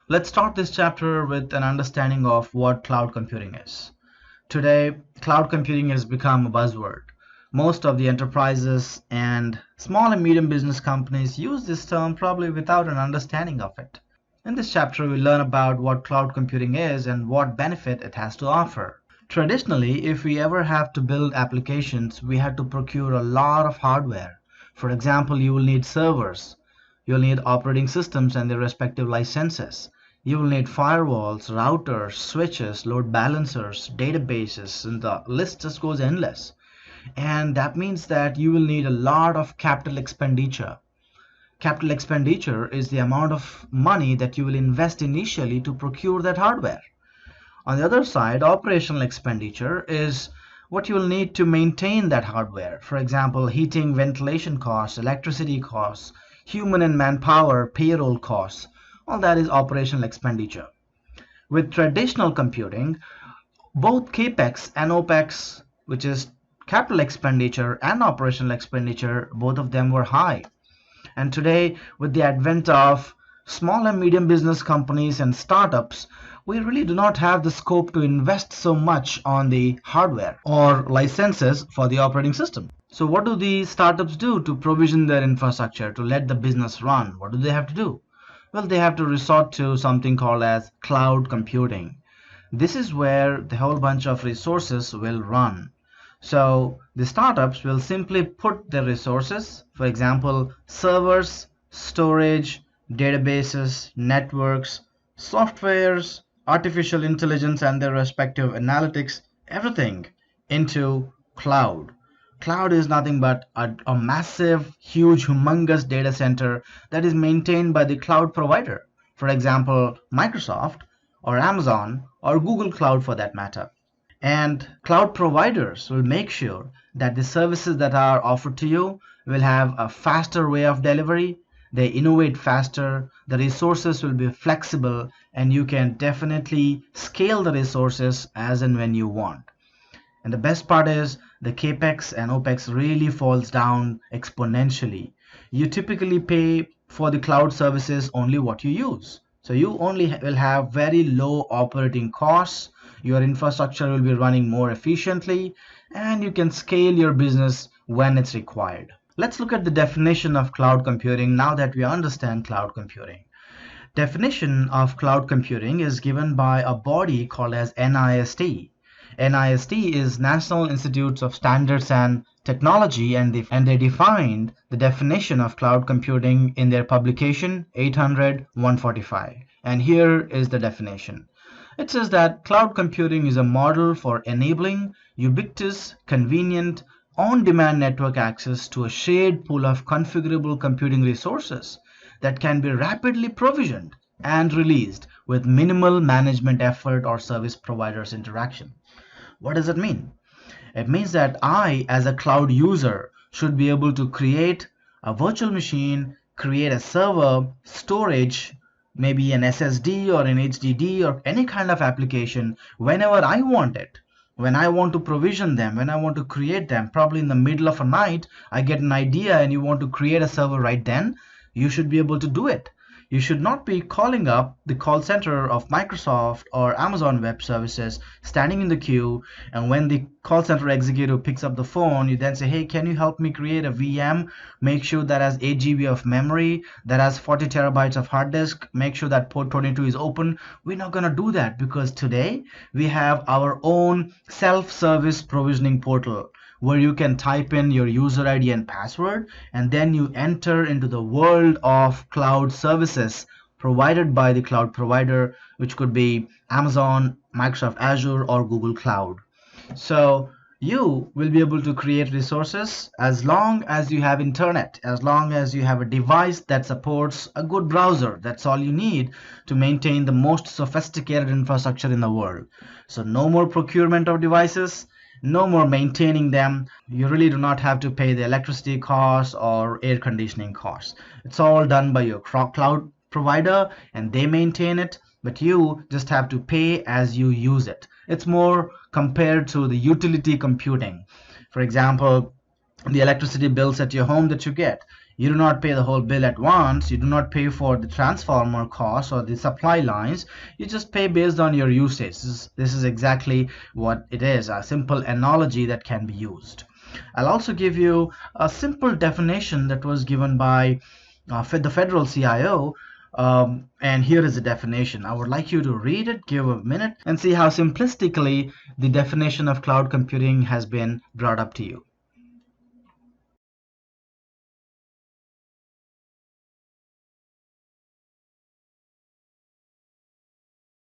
Let's start this chapter with an understanding of what cloud computing is. Today, cloud computing has become a buzzword. Most of the enterprises and small and medium business companies use this term probably without an understanding of it. In this chapter, we learn about what cloud computing is and what benefit it has to offer. Traditionally, if we ever have to build applications, we had to procure a lot of hardware. For example, you will need servers, you'll need operating systems and their respective licenses. You will need firewalls, routers, switches, load balancers, databases, and the list just goes endless. And that means that you will need a lot of capital expenditure. Capital expenditure is the amount of money that you will invest initially to procure that hardware. On the other side, operational expenditure is what you will need to maintain that hardware. For example, heating, ventilation costs, electricity costs, human and manpower, payroll costs. All that is operational expenditure. With traditional computing, both capex and opex, which is capital expenditure and operational expenditure, both of them were high. And today, with the advent of small and medium business companies and startups, we really do not have the scope to invest so much on the hardware or licenses for the operating system. So what do these startups do to provision their infrastructure to let the business run? What do they have to do? Well, they have to resort to something called as cloud computing. This is where the whole bunch of resources will run. So the startups will simply put their resources, for example, servers, storage, databases, networks, softwares, artificial intelligence and their respective analytics, everything into cloud. Cloud is nothing but a massive, huge, humongous data center that is maintained by the cloud provider. For example, Microsoft or Amazon or Google Cloud for that matter. And cloud providers will make sure that the services that are offered to you will have a faster way of delivery. They innovate faster, the resources will be flexible, and you can definitely scale the resources as and when you want. And the best part is the capex and opex really falls down exponentially. You typically pay for the cloud services only what you use. So you only will have very low operating costs. Your infrastructure will be running more efficiently, and you can scale your business when it's required. Let's look at the definition of cloud computing now that we understand cloud computing. Definition of cloud computing is given by a body called as NIST. NIST is National Institutes of Standards and Technology, and they defined the definition of cloud computing in their publication 800-145. And here is the definition. It says that cloud computing is a model for enabling ubiquitous, convenient, on-demand network access to a shared pool of configurable computing resources that can be rapidly provisioned and released with minimal management effort or service providers interaction. What does it mean? It means that I, as a cloud user, should be able to create a virtual machine, create a server, storage, maybe an SSD or an HDD or any kind of application whenever I want it. When I want to provision them, when I want to create them, probably in the middle of a night, I get an idea and you want to create a server right then, you should be able to do it. You should not be calling up the call center of Microsoft or Amazon Web Services, standing in the queue, and when the call center executive picks up the phone, you then say, hey, can you help me create a VM? Make sure that has 8 GB of memory, that has 40 terabytes of hard disk, make sure that port 22 is open. We're not going to do that because today we have our own self-service provisioning portal, where you can type in your user ID and password, and then you enter into the world of cloud services provided by the cloud provider, which could be Amazon, Microsoft Azure, or Google Cloud. So you will be able to create resources as long as you have internet, as long as you have a device that supports a good browser. That's all you need to maintain the most sophisticated infrastructure in the world. So no more procurement of devices, no more maintaining them. You really do not have to pay the electricity costs or air conditioning costs. It's all done by your cloud provider and they maintain it, but you just have to pay as you use it. It's more compared to the utility computing. For example, the electricity bills at your home that you get. You do not pay the whole bill at once. You do not pay for the transformer costs or the supply lines. You just pay based on your usage. This is exactly what it is, a simple analogy that can be used. I'll also give you a simple definition that was given by the federal CIO. And here is the definition. I would like you to read it, give a minute, and see how simplistically the definition of cloud computing has been brought up to you.